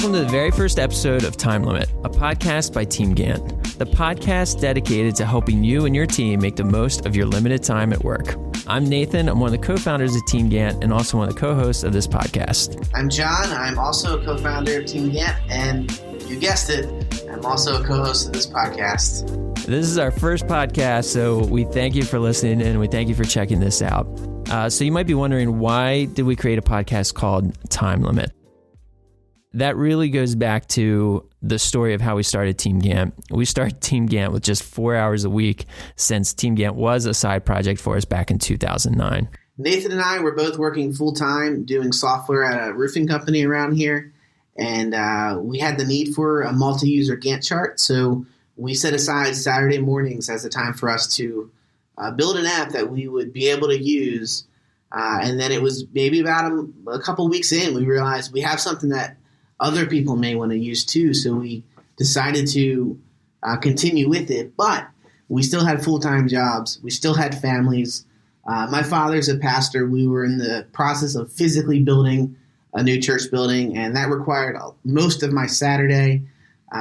Welcome to the very first episode of Time Limit, a podcast by TeamGantt, the podcast dedicated to helping you and your team make the most of your limited time at work. I'm Nathan. I'm one of the co-founders of TeamGantt and also one of the co-hosts of this podcast. I'm John. I'm also a co-founder of TeamGantt, and you guessed it, I'm also a co-host of this podcast. This is our first podcast, so we thank you for listening and we thank you for checking this out. So you might be wondering, why did we create a podcast called Time Limit? That really goes back to the story of how we started TeamGantt. We started TeamGantt with just 4 hours a week, since TeamGantt was a side project for us back in 2009. Nathan and I were both working full-time doing software at a roofing company around here, and we had the need for a multi-user Gantt chart, so we set aside Saturday mornings as a time for us to build an app that we would be able to use. And then it was maybe about a couple weeks in, we realized we have something that other people may want to use too. So we decided to continue with it, but we still had full-time jobs. We still had families. My father's a pastor. We were in the process of physically building a new church building, and that required most of my Saturday.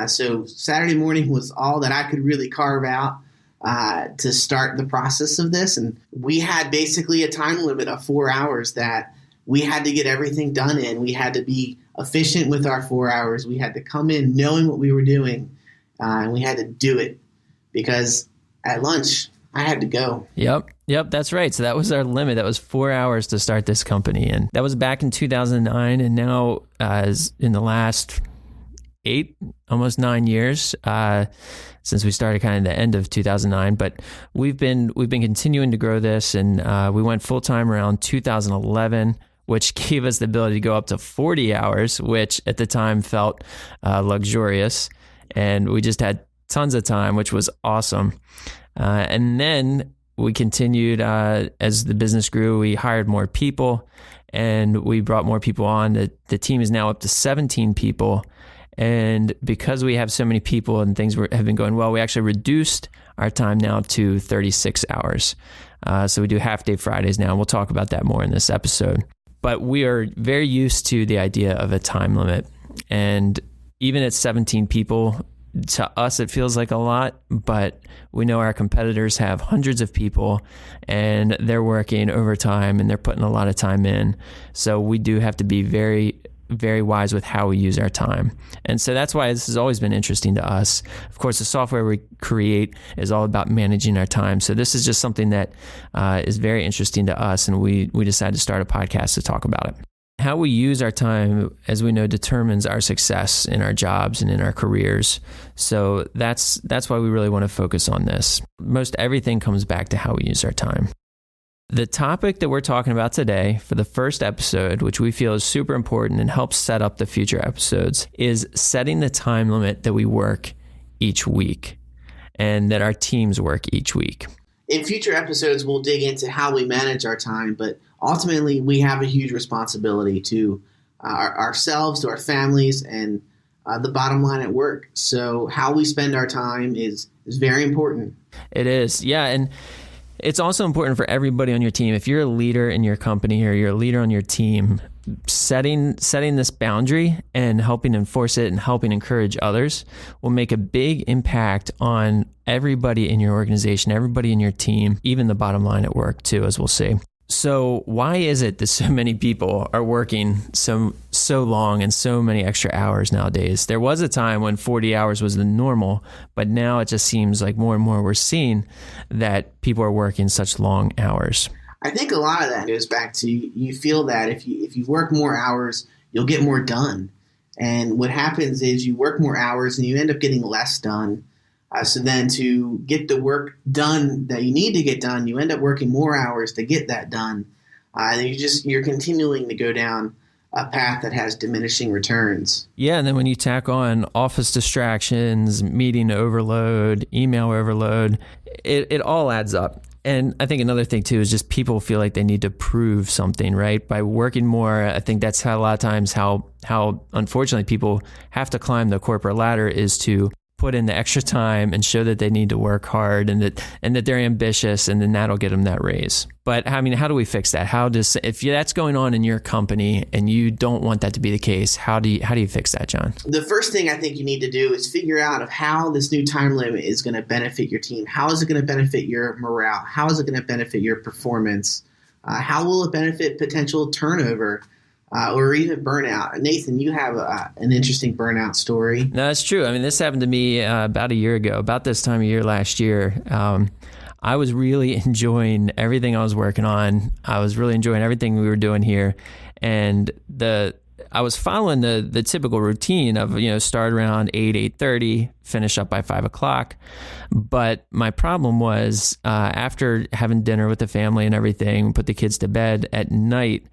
So Saturday morning was all that I could really carve out to start the process of this. And we had basically a time limit of 4 hours that we had to get everything done in. We had to be efficient with our 4 hours. We had to come in knowing what we were doing, and we had to do it because at lunch I had to go. Yep, that's right. So that was our limit. That was 4 hours to start this company. And that was back in 2009. And now in the last 8, almost 9 years, since we started kind of the end of 2009, but we've been continuing to grow this, and we went full time around 2011, which gave us the ability to go up to 40 hours, which at the time felt luxurious, and we just had tons of time, which was awesome. And then we continued as the business grew. We hired more people, and we brought more people on. The team is now up to 17 people. And because we have so many people and things have been going well, we actually reduced our time now to 36 hours. So we do half-day Fridays now. We'll talk about that more in this episode. But we are very used to the idea of a time limit. And even at 17 people, to us, it feels like a lot, but we know our competitors have hundreds of people and they're working overtime and they're putting a lot of time in. So we do have to be very, very wise with how we use our time. And so that's why this has always been interesting to us. Of course, the software we create is all about managing our time. So this is just something that is very interesting to us, and we decided to start a podcast to talk about it. How we use our time, as we know, determines our success in our jobs and in our careers. So that's why we really want to focus on this. Most everything comes back to how we use our time. The topic that we're talking about today for the first episode, which we feel is super important and helps set up the future episodes, is setting the time limit that we work each week and that our teams work each week. In future episodes, we'll dig into how we manage our time, but ultimately we have a huge responsibility to ourselves, to our families, and the bottom line at work. So how we spend our time is very important. It is, yeah. And it's also important for everybody on your team. If you're a leader in your company or you're a leader on your team, setting this boundary and helping enforce it and helping encourage others will make a big impact on everybody in your organization, everybody in your team, even the bottom line at work too, as we'll see. So why is it that so many people are working so long and so many extra hours nowadays? There was a time when 40 hours was the normal, but now it just seems like more and more we're seeing that people are working such long hours. I think a lot of that goes back to you feel that if you work more hours, you'll get more done. And what happens is you work more hours and you end up getting less done. So then to get the work done that you need to get done, you end up working more hours to get that done. And you're continuing to go down a path that has diminishing returns. Yeah, and then when you tack on office distractions, meeting overload, email overload, it all adds up. And I think another thing too is just people feel like they need to prove something, right? By working more, I think that's how a lot of times how unfortunately people have to climb the corporate ladder is to put in the extra time and show that they need to work hard and that they're ambitious, and then that'll get them that raise. But I mean, how do we fix that? If that's going on in your company and you don't want that to be the case, how do you fix that, John? The first thing I think you need to do is figure out of how this new time limit is going to benefit your team. How is it going to benefit your morale? How is it going to benefit your performance? How will it benefit potential turnover? Or even burnout. Nathan, you have an interesting burnout story. No, that's true. I mean, this happened to me about a year ago, about this time of year last year. I was really enjoying everything I was working on. I was really enjoying everything we were doing here. And I was following the typical routine of, start around 8:30, finish up by 5:00. But my problem was after having dinner with the family and everything, put the kids to bed at night,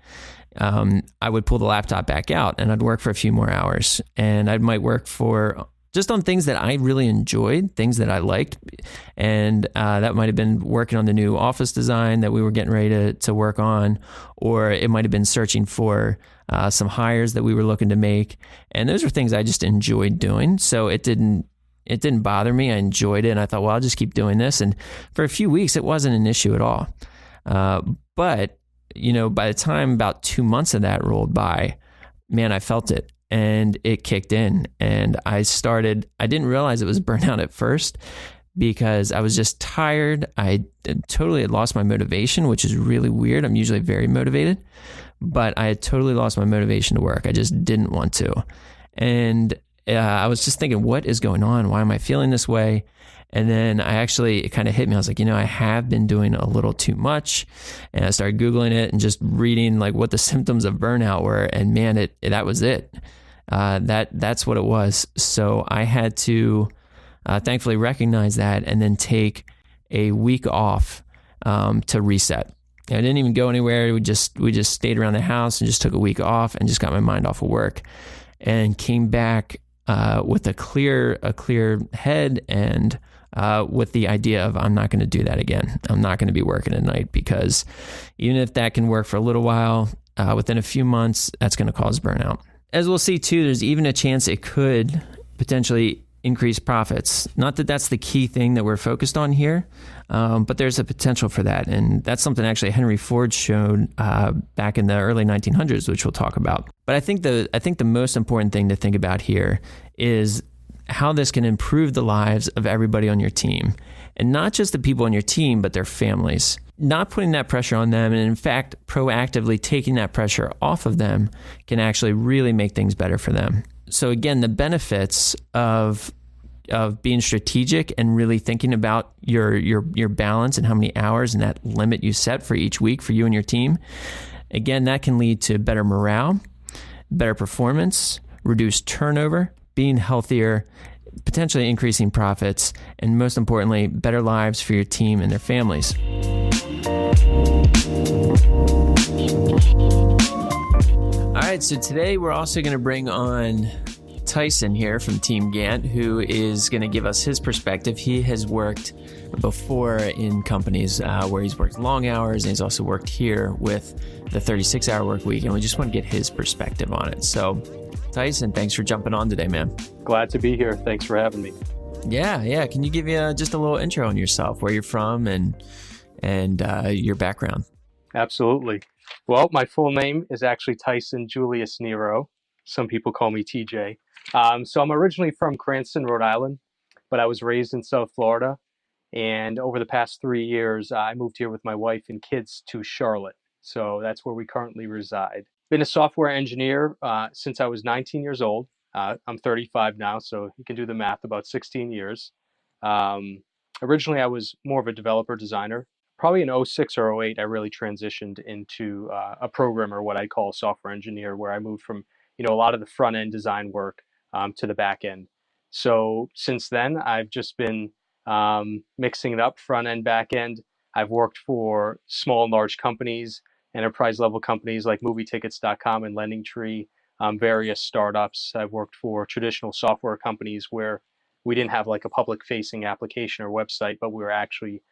I would pull the laptop back out and I'd work for a few more hours, and I might work for just on things that I really enjoyed, things that I liked. And that might have been working on the new office design that we were getting ready to work on, or it might have been searching for some hires that we were looking to make. And those were things I just enjoyed doing. So it didn't bother me. I enjoyed it. And I thought, well, I'll just keep doing this. And for a few weeks, it wasn't an issue at all. But by the time about 2 months of that rolled by, man, I felt it and it kicked in, and I didn't realize it was burnout at first because I was just tired. I totally had lost my motivation, which is really weird. I'm usually very motivated, but I had totally lost my motivation to work. I just didn't want to. And I was just thinking, what is going on? Why am I feeling this way? And then it kind of hit me. I was like, I have been doing a little too much. And I started Googling it and just reading like what the symptoms of burnout were. And man, that was it. That's what it was. So I had to thankfully recognize that and then take a week off to reset. I didn't even go anywhere. We just stayed around the house and just took a week off and just got my mind off of work and came back with a clear head and with the idea of I'm not going to do that again. I'm not going to be working at night, because even if that can work for a little while, within a few months, that's going to cause burnout. As we'll see too, there's even a chance it could potentially increase profits. Not that that's the key thing that we're focused on here, but there's a potential for that. And that's something actually Henry Ford showed back in the early 1900s, which we'll talk about. But I think the most important thing to think about here is how this can improve the lives of everybody on your team. And not just the people on your team, but their families. Not putting that pressure on them, and in fact, proactively taking that pressure off of them can actually really make things better for them. So again, the benefits of being strategic and really thinking about your balance and how many hours and that limit you set for each week for you and your team, again, that can lead to better morale, better performance, reduced turnover, being healthier, potentially increasing profits, and most importantly, better lives for your team and their families. All right, so today we're also going to bring on Tyson here from TeamGantt, who is going to give us his perspective. He has worked before in companies where he's worked long hours, and he's also worked here with the 36-hour work week, and we just want to get his perspective on it. So Tyson, thanks for jumping on today, man. Glad to be here. Thanks for having me. Yeah. Can you give me just a little intro on yourself, where you're from and your background? Absolutely. Well, my full name is actually Tyson Julius Nero. Some people call me TJ. So I'm originally from Cranston, Rhode Island, but I was raised in South Florida. And over the past 3 years, I moved here with my wife and kids to Charlotte. So that's where we currently reside. Been a software engineer since I was 19 years old. I'm 35 now, so you can do the math, about 16 years. Originally, I was more of a developer designer. Probably in 06 or 08, I really transitioned into a programmer, what I call a software engineer, where I moved from a lot of the front end design work to the back end. So since then, I've just been mixing it up, front end, back end. I've worked for small and large companies, enterprise level companies like movietickets.com and LendingTree, various startups. I've worked for traditional software companies where we didn't have like a public facing application or website, but we were actually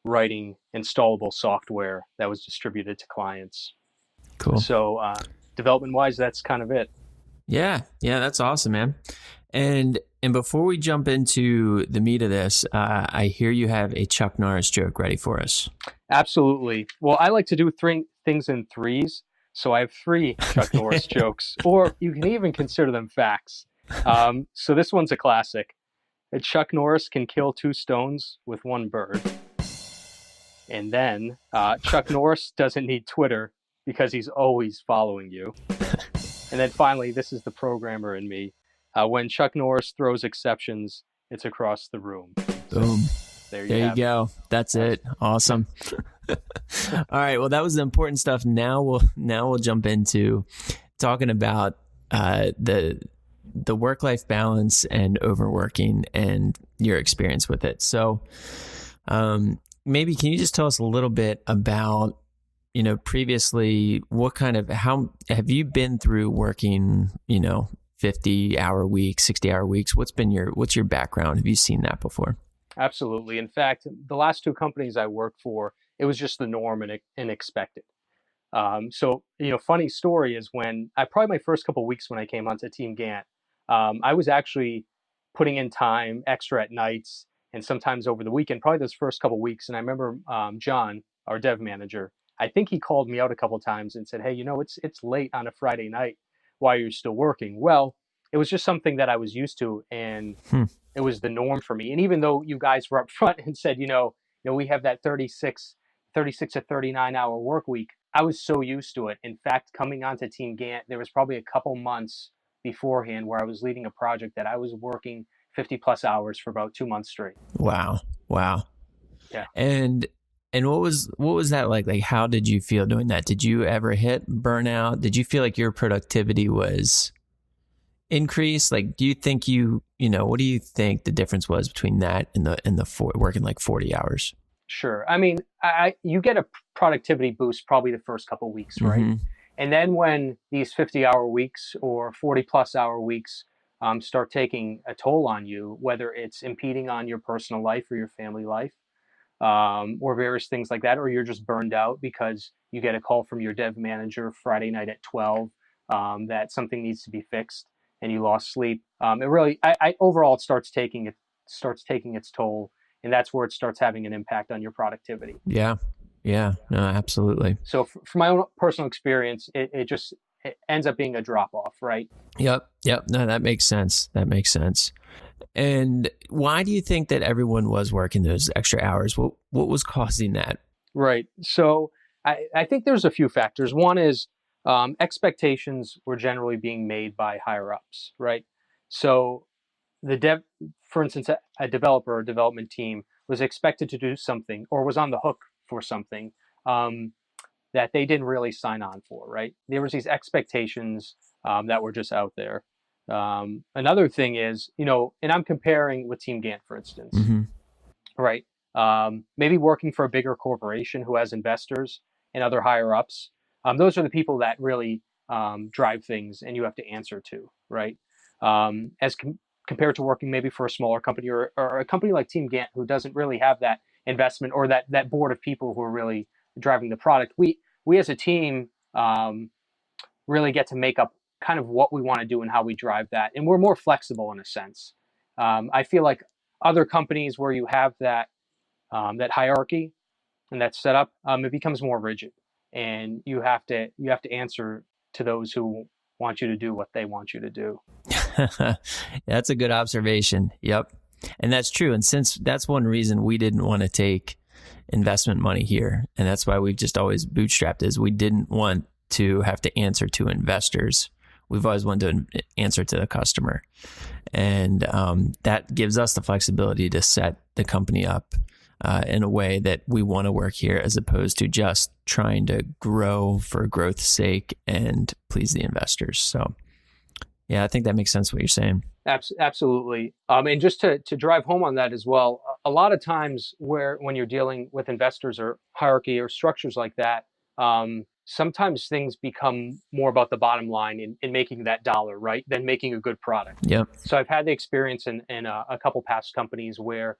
writing installable software that was distributed to clients. Cool. So development wise, that's kind of it. Yeah, that's awesome, man. And before we jump into the meat of this, I hear you have a Chuck Norris joke ready for us. Absolutely. Well, I like to do things in threes. So I have three Chuck Norris jokes, or you can even consider them facts. So this one's a classic. Chuck Norris can kill two stones with one bird. And then Chuck Norris doesn't need Twitter because he's always following you. And then finally, this is the programmer in me. When Chuck Norris throws exceptions, it's across the room. Boom. There you go. That's it. Awesome. All right. Well, that was the important stuff. Now we'll jump into talking about the work-life balance and overworking and your experience with it. So maybe can you just tell us a little bit about, previously, how have you been through working, 50-hour weeks, 60-hour weeks? What's your background? Have you seen that before? Absolutely. In fact, the last two companies I worked for, it was just the norm and expected. So, funny story is when probably my first couple of weeks when I came onto TeamGantt, I was actually putting in time extra at nights and sometimes over the weekend, probably those first couple of weeks. And I remember John, our dev manager, I think he called me out a couple of times and said, "Hey, it's late on a Friday night. Why are you still working?" Well, it was just something that I was used to, and it was the norm for me. And even though you guys were up front and said, we have that 36 to 39-hour work week, I was so used to it. In fact, coming onto TeamGantt, there was probably a couple months beforehand where I was leading a project that I was working 50 plus hours for about 2 months straight. Wow. Yeah. And what was that like? Like, how did you feel doing that? Did you ever hit burnout? Did you feel like your productivity was increased? Like, do you think what do you think the difference was between that and the working like 40 hours? Sure. I mean, you get a productivity boost probably the first couple of weeks, right? Mm-hmm. And then when these 50-hour weeks or 40-plus-hour weeks start taking a toll on you, whether it's impeding on your personal life or your family life, or various things like that, or you're just burned out because you get a call from your dev manager Friday night at 12 that something needs to be fixed and you lost sleep. It really, overall, it starts taking its toll, and that's where it starts having an impact on your productivity. Yeah, no, absolutely. So from my own personal experience, it ends up being a drop off, right? Yep. No, that makes sense. And why do you think that everyone was working those extra hours? What was causing that? Right. So I think there's a few factors. One is expectations were generally being made by higher ups, right? So for instance, a developer or development team was expected to do something or was on the hook for something that they didn't really sign on for, right? There was these expectations that were just out there. Another thing is, and I'm comparing with TeamGantt, for instance, Mm-hmm. right? Maybe working for a bigger corporation who has investors and other higher ups. Those are the people that really drive things and you have to answer to, right? Compared to working maybe for a smaller company or a company like TeamGantt who doesn't really have that investment or that board of people who are really driving the product. We as a team really get to make up kind of what we want to do and how we drive that. And we're more flexible in a sense. I feel like other companies where you have that hierarchy and that setup, it becomes more rigid, and you have to answer to those who want you to do what they want you to do. That's a good observation. Yep. And that's true. And since that's one reason we didn't want to take investment money here, and that's why we've just always bootstrapped, is we didn't want to have to answer to investors. We've always wanted to answer to the customer. And that gives us the flexibility to set the company up in a way that we want to work here, as opposed to just trying to grow for growth's sake and please the investors. So yeah, I think that makes sense what you're saying. Absolutely. And just to drive home on that as well, a lot of times when you're dealing with investors or hierarchy or structures like that, sometimes things become more about the bottom line in making that dollar, right, than making a good product. Yep. So I've had the experience in a couple past companies where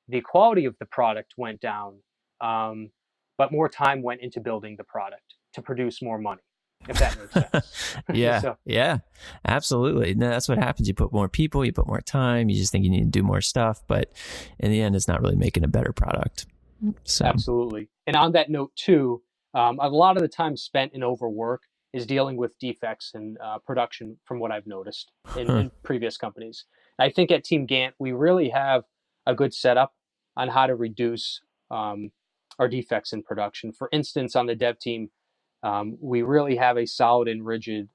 the quality of the product went down, but more time went into building the product to produce more money. if that makes sense. Yeah. So, Yeah, absolutely. No, that's what happens. You put more people, you put more time, you just think you need to do more stuff, but in the end, it's not really making a better product. So, absolutely. And on that note too, a lot of the time spent in overwork is dealing with defects in production from what I've noticed in previous companies. I think at TeamGantt, we really have a good setup on how to reduce our defects in production. For instance, on the dev team, we really have a solid and rigid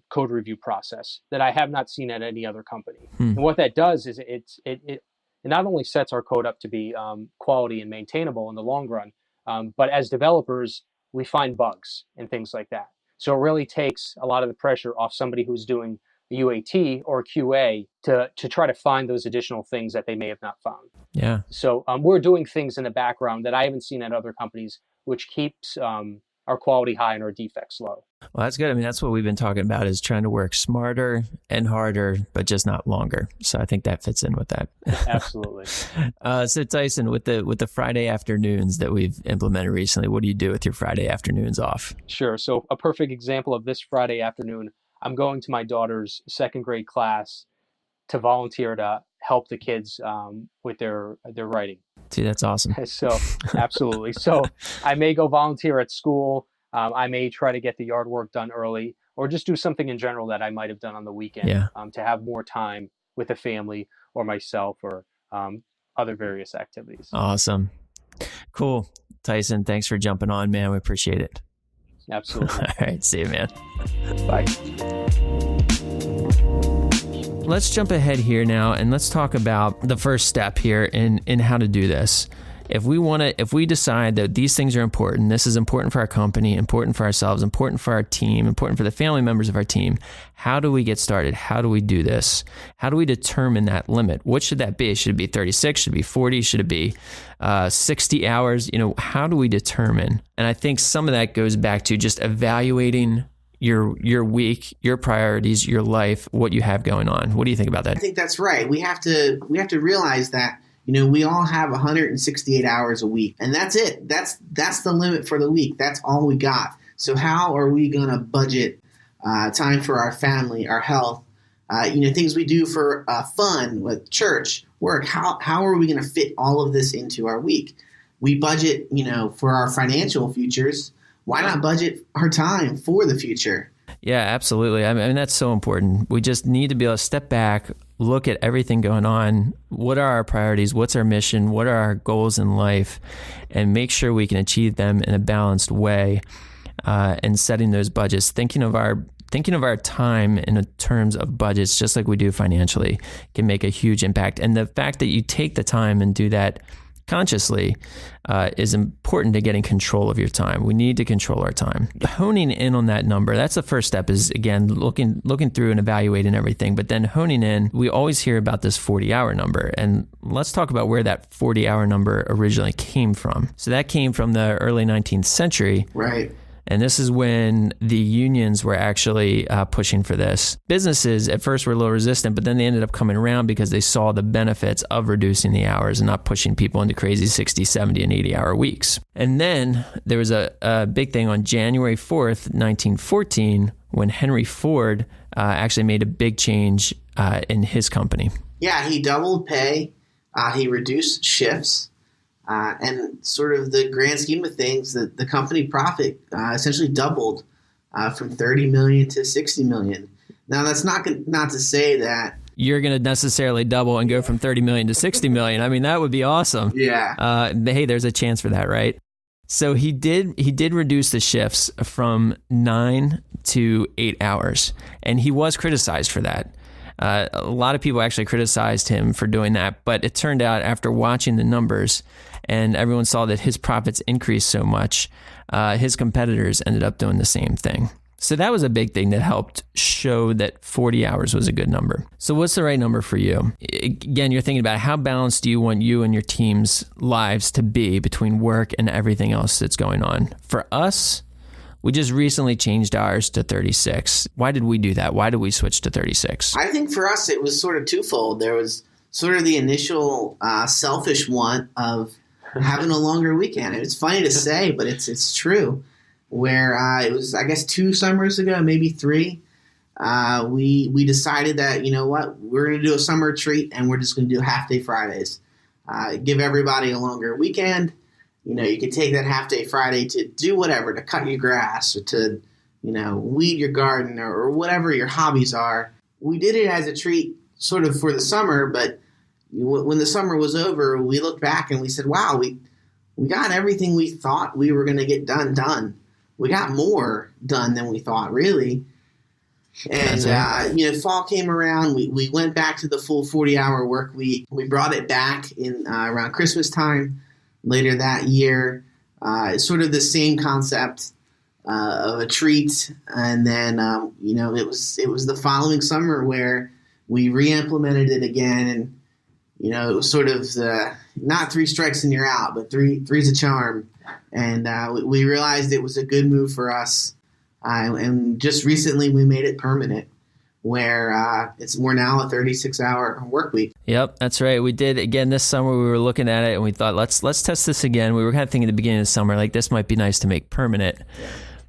code review process that I have not seen at any other company. And what that does is it not only sets our code up to be quality and maintainable in the long run, but as developers, we find bugs and things like that. So it really takes a lot of the pressure off somebody who's doing UAT or QA to try to find those additional things that they may have not found. yeah. So we're doing things in the background that I haven't seen at other companies, which keeps our quality high and our defects low. Well, that's good. I mean, that's what we've been talking about is trying to work smarter and harder, but just not longer. So I think that fits in with that. Absolutely. So Tyson, with the Friday afternoons that we've implemented recently, what do you do with your Friday afternoons off? Sure. So a perfect example of this Friday afternoon, I'm going to my daughter's second grade class to volunteer to help the kids with their writing. See, that's awesome. So absolutely. So I may go volunteer at school. I may try to get the yard work done early, or just do something in general that I might have done on the weekend to have more time with the family or myself or other various activities. Awesome. Cool. Tyson, thanks for jumping on, man. We appreciate it. Absolutely. All right. See you, man. Bye. Let's jump ahead here now and let's talk about the first step here in how to do this. If we decide that these things are important, this is important for our company, important for ourselves, important for our team, important for the family members of our team, how do we get started? How do we do this? How do we determine that limit? What should that be? Should it be 36? Should it be 40? Should it be 60 hours? How do we determine? And I think some of that goes back to just evaluating your week, your priorities, your life, what you have going on. What do you think about that? I think that's right. We have to realize that we all have 168 hours a week, and that's it. That's the limit for the week. That's all we got. So how are we going to budget time for our family, our health, things we do for fun with church, work? How are we going to fit all of this into our week? We budget, for our financial futures. Why not budget our time for the future? Yeah, absolutely. I mean, that's so important. We just need to be able to step back, look at everything going on. What are our priorities? What's our mission? What are our goals in life? And make sure we can achieve them in a balanced way. And setting those budgets, thinking of our time in terms of budgets, just like we do financially, can make a huge impact. And the fact that you take the time and do that consciously is important to getting control of your time. We need to control our time. Honing in on that number, that's the first step, is again looking through and evaluating everything, but then honing in. We always hear about this 40-hour number, and let's talk about where that 40-hour number originally came from. So that came from the early 19th century. Right. And this is when the unions were actually pushing for this. Businesses at first were a little resistant, but then they ended up coming around because they saw the benefits of reducing the hours and not pushing people into crazy 60, 70, and 80-hour weeks. And then there was a big thing on January 4th, 1914, when Henry Ford actually made a big change in his company. Yeah, he doubled pay. He reduced shifts. And sort of the grand scheme of things, the company profit essentially doubled from 30 million to 60 million. Now, that's not to say that you're going to necessarily double and go from 30 million to 60 million. I mean, that would be awesome. Yeah. Hey, there's a chance for that, right? So he did reduce the shifts from 9 to 8 hours, and he was criticized for that. A lot of people actually criticized him for doing that, but it turned out after watching the numbers and everyone saw that his profits increased so much, his competitors ended up doing the same thing. So that was a big thing that helped show that 40 hours was a good number. So what's the right number for you? Again, you're thinking about how balanced do you want you and your team's lives to be between work and everything else that's going on? For us, we just recently changed ours to 36. Why did we do that? Why did we switch to 36? I think for us, it was sort of twofold. There was sort of the initial selfish want of having a longer weekend. It's funny to say, but it's true. where it was, I guess, 2 summers ago, maybe 3. We decided that, you know what, we're going to do a summer retreat and we're just going to do half-day Fridays. Give everybody a longer weekend. You know, you can take that half-day Friday to do whatever, to cut your grass or to, you know, weed your garden or whatever your hobbies are. We did it as a treat sort of for the summer, but when the summer was over, we looked back and we said, wow, we got everything we thought we were going to get done. We got more done than we thought, really. And, you know, fall came around. We went back to the full 40-hour work week. We brought it back in around Christmas time later that year. It's sort of the same concept of a treat. And then, you know, it was the following summer where we re-implemented it again. And, you know, it was sort of not 3 strikes and you're out, but three's a charm. And we realized it was a good move for us. And just recently we made it permanent, where we're now a 36-hour work week. Yep, that's right. We did again this summer. We were looking at it and we thought, let's test this again. We were kind of thinking at the beginning of the summer, like, this might be nice to make permanent. Yeah.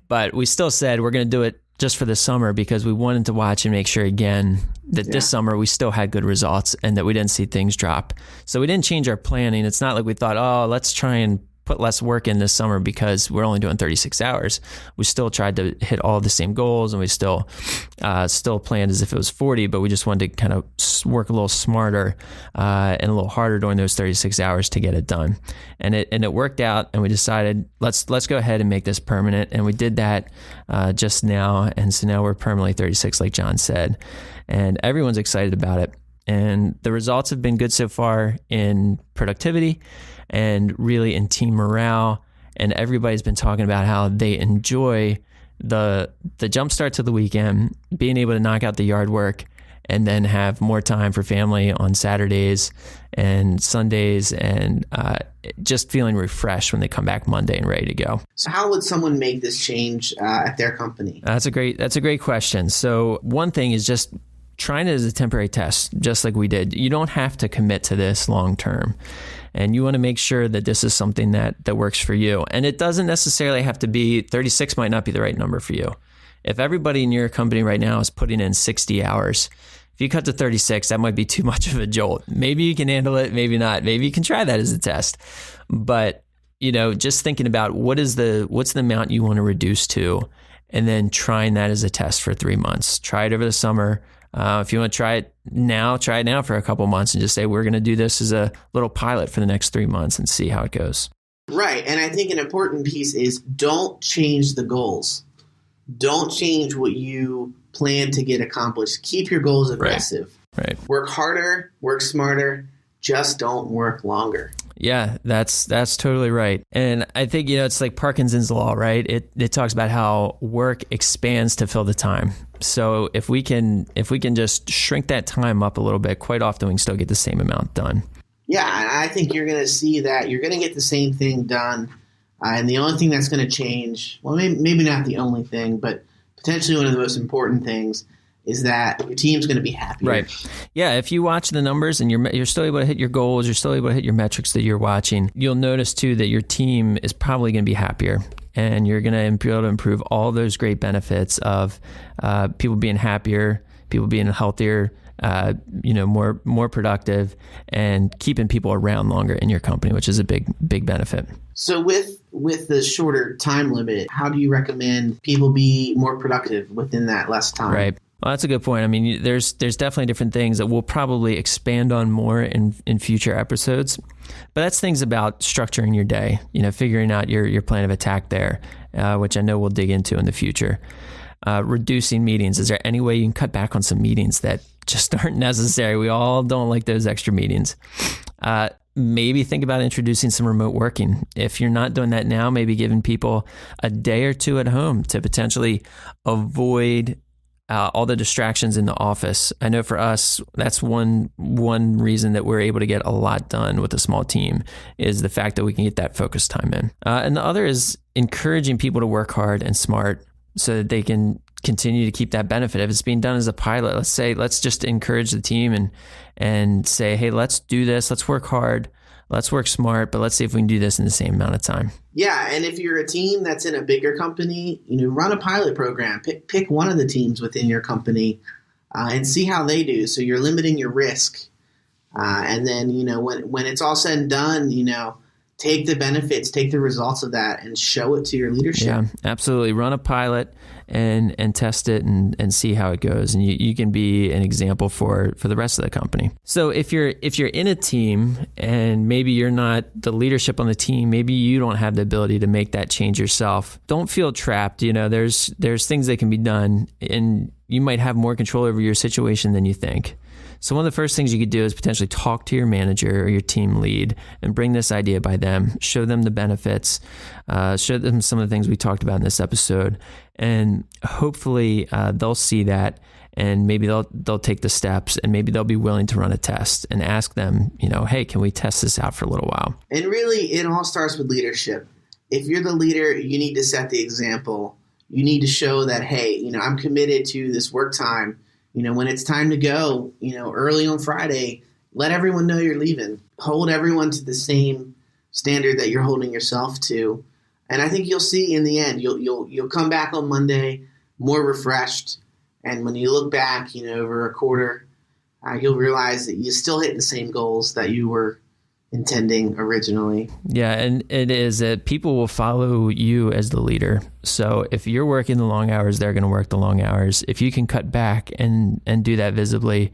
But we still said we're going to do it just for the summer because we wanted to watch and make sure again that this summer we still had good results and that we didn't see things drop. So we didn't change our planning. It's not like we thought, oh, let's try and put less work in this summer because we're only doing 36 hours. We still tried to hit all the same goals and we still planned as if it was 40, but we just wanted to kind of work a little smarter and a little harder during those 36 hours to get it done. And it worked out, and we decided let's go ahead and make this permanent. And we did that just now. And so now we're permanently 36, like John said, and everyone's excited about it. And the results have been good so far in productivity and really in team morale. And everybody's been talking about how they enjoy the jump start to the weekend, being able to knock out the yard work and then have more time for family on Saturdays and Sundays, and just feeling refreshed when they come back Monday and ready to go. So how would someone make this change at their company? That's a great question. So one thing is just trying it as a temporary test, just like we did. You don't have to commit to this long term. And you want to make sure that this is something that works for you. And it doesn't necessarily have to be, 36 might not be the right number for you. If everybody in your company right now is putting in 60 hours, if you cut to 36, that might be too much of a jolt. Maybe you can handle it, maybe not. Maybe you can try that as a test. But, you know, just thinking about what's the amount you want to reduce to, and then trying that as a test for 3 months. Try it over the summer. If you want to try it now for a couple months and just say, we're going to do this as a little pilot for the next 3 months and see how it goes. Right. And I think an important piece is don't change the goals. Don't change what you plan to get accomplished. Keep your goals aggressive. Right. Work harder, work smarter, just don't work longer. Yeah, that's totally right. And I think, you know, it's like Parkinson's law, right? It talks about how work expands to fill the time. So if we can just shrink that time up a little bit, quite often we can still get the same amount done. Yeah, and I think you're going to see that you're going to get the same thing done. And the only thing that's going to change, well, maybe not the only thing, but potentially one of the most important things, is that your team's going to be happier. Right. Yeah. If you watch the numbers and you're still able to hit your goals, you're still able to hit your metrics that you're watching, you'll notice too that your team is probably going to be happier, and you're going to be able to improve all those great benefits of people being happier, people being healthier, more productive, and keeping people around longer in your company, which is a big benefit. So with the shorter time limit, how do you recommend people be more productive within that less time? Right. Well, that's a good point. I mean, there's definitely different things that we'll probably expand on more in future episodes, but that's things about structuring your day, figuring out your plan of attack there, which I know we'll dig into in the future. Reducing meetings. Is there any way you can cut back on some meetings that just aren't necessary? We all don't like those extra meetings. Maybe think about introducing some remote working. If you're not doing that now, maybe giving people a day or two at home to potentially avoid all the distractions in the office. I know for us, that's one reason that we're able to get a lot done with a small team, is the fact that we can get that focus time in. And the other is encouraging people to work hard and smart so that they can continue to keep that benefit. If it's being done as a pilot, let's just encourage the team and say, hey, let's do this. Let's work hard. let's work smart, but let's see if we can do this in the same amount of time. Yeah, and if you're a team that's in a bigger company, run a pilot program. Pick one of the teams within your company and see how they do. So you're limiting your risk. And then, when it's all said and done, take the benefits, take the results of that and show it to your leadership. Yeah, absolutely. Run a pilot and test it and see how it goes. And you can be an example for the rest of the company. So if you're in a team and maybe you're not the leadership on the team, maybe you don't have the ability to make that change yourself, don't feel trapped. There's things that can be done and you might have more control over your situation than you think. So one of the first things you could do is potentially talk to your manager or your team lead and bring this idea by them, show them the benefits, show them some of the things we talked about in this episode, and hopefully they'll see that and maybe they'll take the steps and maybe they'll be willing to run a test and ask them, hey, can we test this out for a little while? And really, it all starts with leadership. If you're the leader, you need to set the example. You need to show that, hey, I'm committed to this work time. When it's time to go, early on Friday, let everyone know you're leaving. Hold everyone to the same standard that you're holding yourself to. And I think you'll see in the end, you'll come back on Monday more refreshed. And when you look back, over a quarter, you'll realize that you still hit the same goals that you were intending originally. Yeah, and it is that people will follow you as the leader. So if you're working the long hours, they're going to work the long hours. If you can cut back and do that visibly,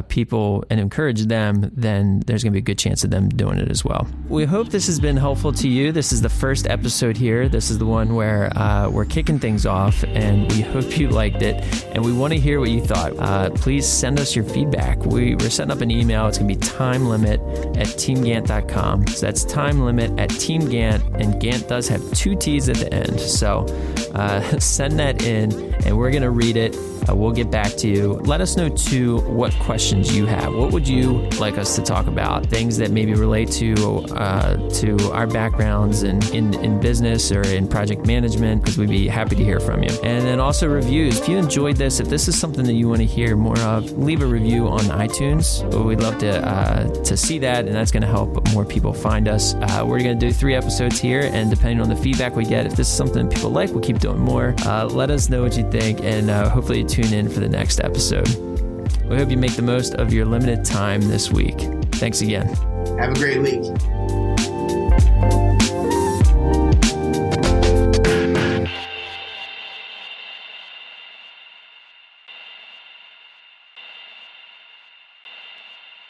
people and encourage them, then there's going to be a good chance of them doing it as well. We hope this has been helpful to you. This is the first episode here. This is the one where we're kicking things off, and we hope you liked it. And we want to hear what you thought. Please send us your feedback. We're setting up an email. It's going to be timelimit@teamgantt.com. So that's timelimit@teamgantt, and Gantt does have 2 T's at the end. So send that in, and we're going to read it. We'll get back to you. Let us know, too, what questions you have. What would you like us to talk about? Things that maybe relate to our backgrounds in business or in project management, because we'd be happy to hear from you. And then also reviews. If you enjoyed this, if this is something that you want to hear more of, leave a review on iTunes. We'd love to see that, and that's going to help more people find us. We're going to do 3 episodes here, and depending on the feedback we get, if this is something that people like, we'll keep doing more. Let us know what you think, and hopefully tune in for the next episode. We hope you make the most of your limited time this week. Thanks again. Have a great week.